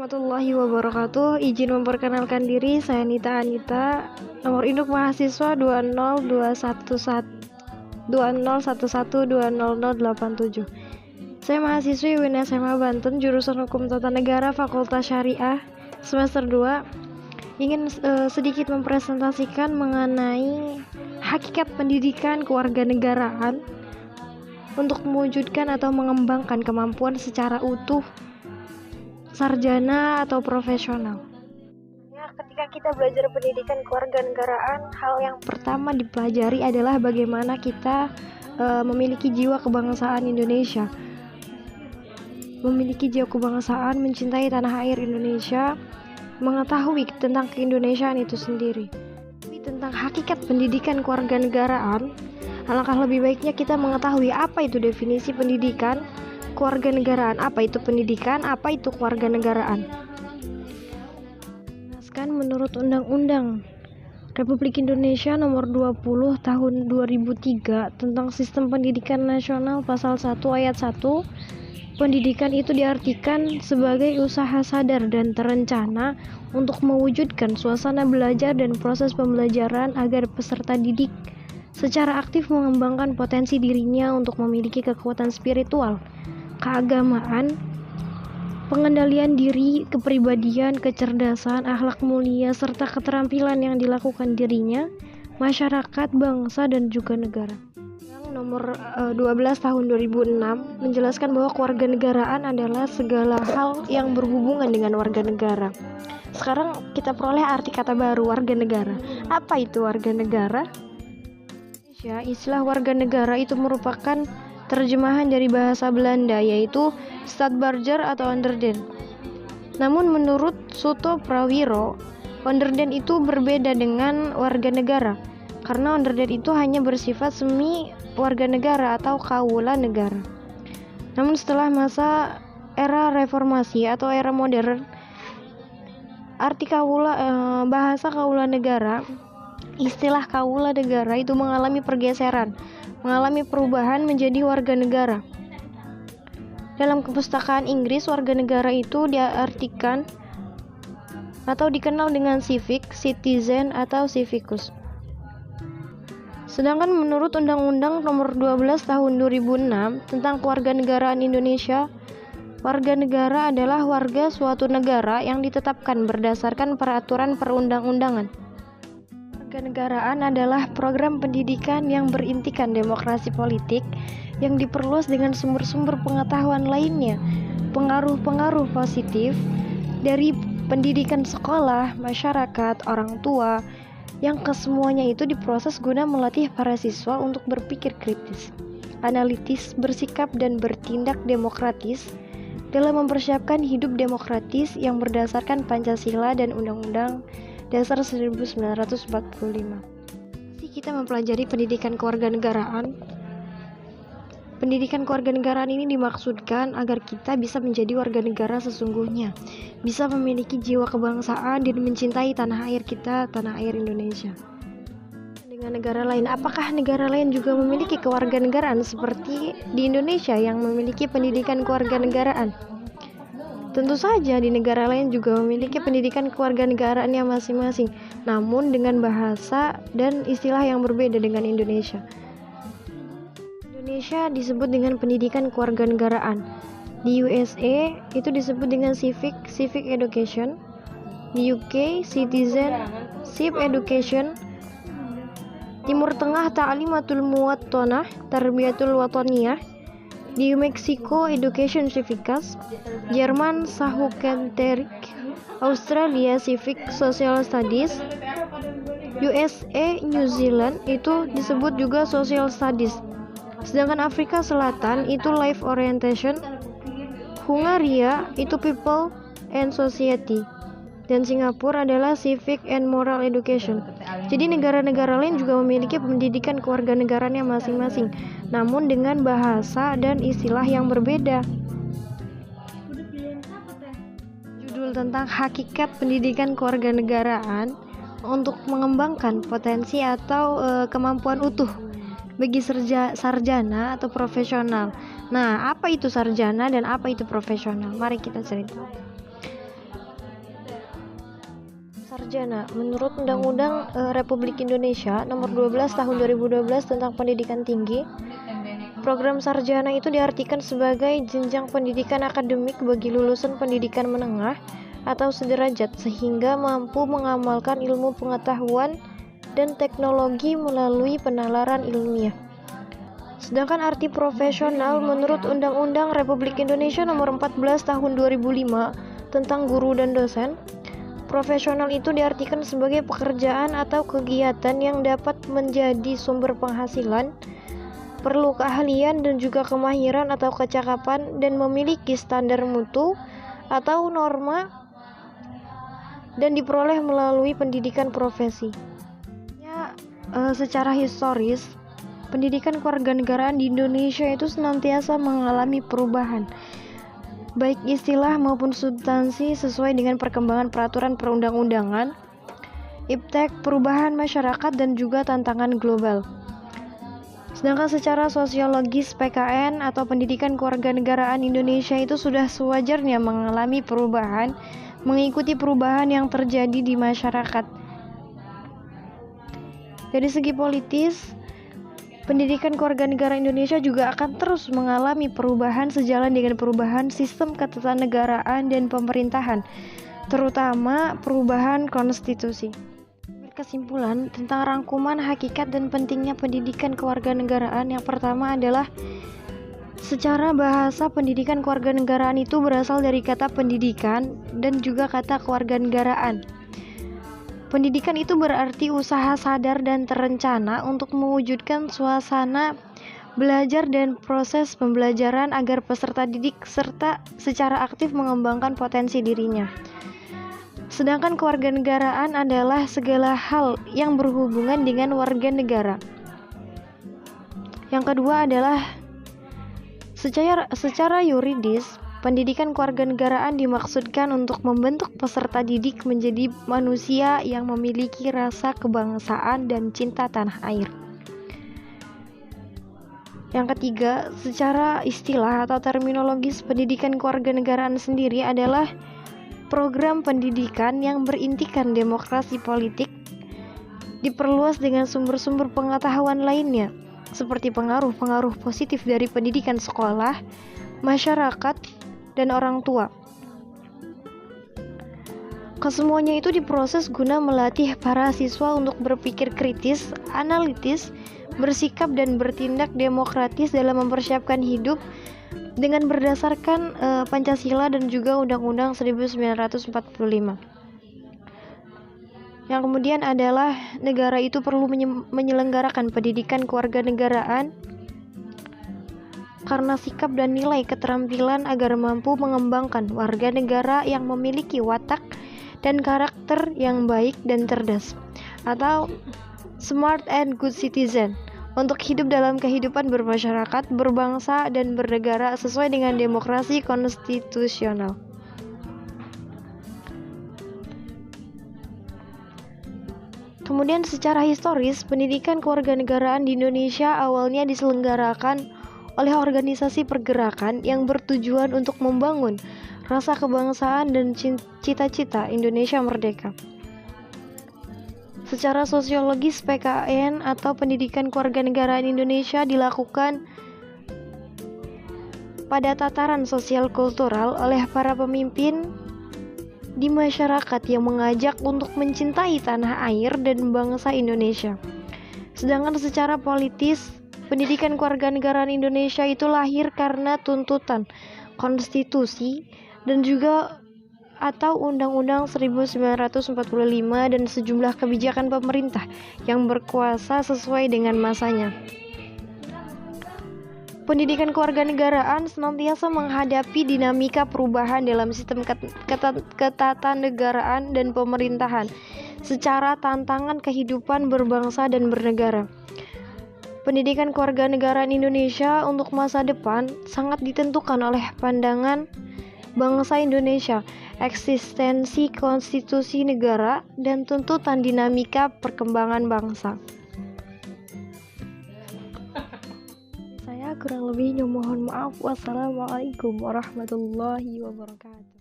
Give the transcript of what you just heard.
Warahmatullahi wabarakatuh. Izin memperkenalkan diri, saya Nita Anita. Nomor induk mahasiswa 202112011200087. Saya mahasiswi UIN SMA Banten, jurusan Hukum Tata Negara, Fakultas Syariah, semester 2. Ingin sedikit mempresentasikan mengenai hakikat pendidikan kewarganegaraan untuk mewujudkan atau mengembangkan kemampuan secara utuh sarjana atau profesional. Ya, ketika kita belajar pendidikan kewarganegaraan, hal yang pertama dipelajari adalah bagaimana kita memiliki jiwa kebangsaan Indonesia. Memiliki jiwa kebangsaan, mencintai tanah air Indonesia, mengetahui tentang keindonesiaan itu sendiri. Tapi tentang hakikat pendidikan kewarganegaraan, alangkah lebih baiknya kita mengetahui apa itu definisi pendidikan kewarganegaraan, apa itu pendidikan, apa itu kewarganegaraan. Menurut Undang-Undang Republik Indonesia Nomor 20 Tahun 2003 tentang Sistem Pendidikan Nasional Pasal 1 Ayat 1, pendidikan itu diartikan sebagai usaha sadar dan terencana untuk mewujudkan suasana belajar dan proses pembelajaran agar peserta didik secara aktif mengembangkan potensi dirinya untuk memiliki kekuatan spiritual, keagamaan, pengendalian diri, kepribadian, kecerdasan, akhlak mulia, serta keterampilan yang dilakukan dirinya, masyarakat, bangsa, dan juga negara. Yang nomor 12 tahun 2006 menjelaskan bahwa kewarganegaraan adalah segala hal yang berhubungan dengan warga negara. Sekarang kita peroleh arti kata baru, warga negara. Apa itu warga negara? Istilah warga negara itu merupakan terjemahan dari bahasa Belanda, yaitu Stadsburger atau Onderden. Namun menurut Suto Prawiro, Onderden itu berbeda dengan warga negara, karena Onderden itu hanya bersifat semi warga negara atau kaula negara. Namun setelah masa era reformasi atau era modern, arti bahasa kaula negara, istilah kaula negara itu mengalami pergeseran, mengalami perubahan menjadi warga negara. Dalam kepustakaan Inggris, warga negara itu diartikan atau dikenal dengan civic, citizen, atau civicus. Sedangkan menurut Undang-Undang Nomor 12 Tahun 2006 tentang Kewarganegaraan Indonesia, warga negara adalah warga suatu negara yang ditetapkan berdasarkan peraturan perundang-undangan. Kewarganegaraan adalah program pendidikan yang berintikan demokrasi politik yang diperluas dengan sumber-sumber pengetahuan lainnya, pengaruh-pengaruh positif dari pendidikan sekolah, masyarakat, orang tua, yang kesemuanya itu diproses guna melatih para siswa untuk berpikir kritis, analitis, bersikap dan bertindak demokratis dalam mempersiapkan hidup demokratis yang berdasarkan Pancasila dan Undang-Undang Dasar 1945. Kita mempelajari pendidikan kewarganegaraan. Pendidikan kewarganegaraan ini dimaksudkan agar kita bisa menjadi warga negara sesungguhnya, bisa memiliki jiwa kebangsaan dan mencintai tanah air kita, tanah air Indonesia. Dengan negara lain, apakah negara lain juga memiliki kewarganegaraan seperti di Indonesia yang memiliki pendidikan kewarganegaraan? Tentu saja di negara lain juga memiliki pendidikan kewarganegaraannya masing-masing, namun dengan bahasa dan istilah yang berbeda dengan Indonesia. Indonesia disebut dengan pendidikan kewarganegaraan. Di USA itu disebut dengan civic education. Di UK citizenship education. Timur Tengah ta'limatul muwattanah, tarbiyatul wataniyah. Di Meksiko education civicus. Jerman Sahukenterik. Australia civic social studies. USA New Zealand itu disebut juga social studies. Sedangkan Afrika Selatan itu life orientation, Hungaria itu people and society, dan Singapura adalah civic and moral education. Jadi negara-negara lain juga memiliki pendidikan kewarganegaraannya masing-masing, namun dengan bahasa dan istilah yang berbeda. Judul tentang hakikat pendidikan kewarganegaraan untuk mengembangkan potensi atau kemampuan utuh bagi sarjana atau profesional. Nah, apa itu sarjana dan apa itu profesional? Mari kita cerita. Sarjana, menurut Undang-Undang Republik Indonesia Nomor 12 Tahun 2012 tentang Pendidikan Tinggi, program sarjana itu diartikan sebagai jenjang pendidikan akademik bagi lulusan pendidikan menengah atau sederajat sehingga mampu mengamalkan ilmu pengetahuan dan teknologi melalui penalaran ilmiah. Sedangkan arti profesional menurut Undang-Undang Republik Indonesia Nomor 14 Tahun 2005 tentang guru dan dosen, profesional itu diartikan sebagai pekerjaan atau kegiatan yang dapat menjadi sumber penghasilan, perlu keahlian dan juga kemahiran atau kecakapan, dan memiliki standar mutu atau norma dan diperoleh melalui pendidikan profesi. Secara historis, pendidikan kewarganegaraan di Indonesia itu senantiasa mengalami perubahan, baik istilah maupun substansi sesuai dengan perkembangan peraturan perundang-undangan, iptek, perubahan masyarakat, dan juga tantangan global. Sedangkan secara sosiologis, PKN atau pendidikan kewarganegaraan Indonesia itu sudah sewajarnya mengalami perubahan, mengikuti perubahan yang terjadi di masyarakat. Dari segi politis, pendidikan kewarganegaraan Indonesia juga akan terus mengalami perubahan sejalan dengan perubahan sistem ketatanegaraan dan pemerintahan, terutama perubahan konstitusi. Kesimpulan tentang rangkuman hakikat dan pentingnya pendidikan kewarganegaraan, yang pertama adalah secara bahasa pendidikan kewarganegaraan itu berasal dari kata pendidikan dan juga kata kewarganegaraan. Pendidikan itu berarti usaha sadar dan terencana untuk mewujudkan suasana belajar dan proses pembelajaran agar peserta didik serta secara aktif mengembangkan potensi dirinya. Sedangkan kewarganegaraan adalah segala hal yang berhubungan dengan warga negara. Yang kedua adalah secara yuridis, pendidikan kewarganegaraan dimaksudkan untuk membentuk peserta didik menjadi manusia yang memiliki rasa kebangsaan dan cinta tanah air. Yang ketiga, secara istilah atau terminologis, pendidikan kewarganegaraan sendiri adalah program pendidikan yang berintikan demokrasi politik, diperluas dengan sumber-sumber pengetahuan lainnya, seperti pengaruh-pengaruh positif dari pendidikan sekolah, masyarakat, dan orang tua. Kesemuanya itu diproses guna melatih para siswa untuk berpikir kritis, analitis, bersikap dan bertindak demokratis dalam mempersiapkan hidup dengan berdasarkan Pancasila dan juga Undang-Undang 1945. Yang kemudian adalah negara itu perlu menyelenggarakan pendidikan kewarganegaraan karena sikap dan nilai keterampilan agar mampu mengembangkan warga negara yang memiliki watak dan karakter yang baik dan cerdas, atau smart and good citizen, untuk hidup dalam kehidupan bermasyarakat, berbangsa, dan bernegara sesuai dengan demokrasi konstitusional. Kemudian secara historis, pendidikan kewarganegaraan di Indonesia awalnya diselenggarakan oleh organisasi pergerakan yang bertujuan untuk membangun rasa kebangsaan dan cita-cita Indonesia merdeka. Secara sosiologis, PKN atau pendidikan kewarganegaraan Indonesia dilakukan pada tataran sosial kultural oleh para pemimpin di masyarakat yang mengajak untuk mencintai tanah air dan bangsa Indonesia. Sedangkan secara politis, pendidikan kewarganegaraan Indonesia itu lahir karena tuntutan konstitusi dan juga atau Undang-Undang 1945 dan sejumlah kebijakan pemerintah yang berkuasa sesuai dengan masanya. Pendidikan kewarganegaraan senantiasa menghadapi dinamika perubahan dalam sistem ketatanegaraan dan pemerintahan secara tantangan kehidupan berbangsa dan bernegara. Pendidikan kewarganegaraan Indonesia untuk masa depan sangat ditentukan oleh pandangan bangsa Indonesia, eksistensi konstitusi negara, dan tuntutan dinamika perkembangan bangsa. Saya kurang lebihnya mohon maaf. Wassalamualaikum warahmatullahi wabarakatuh.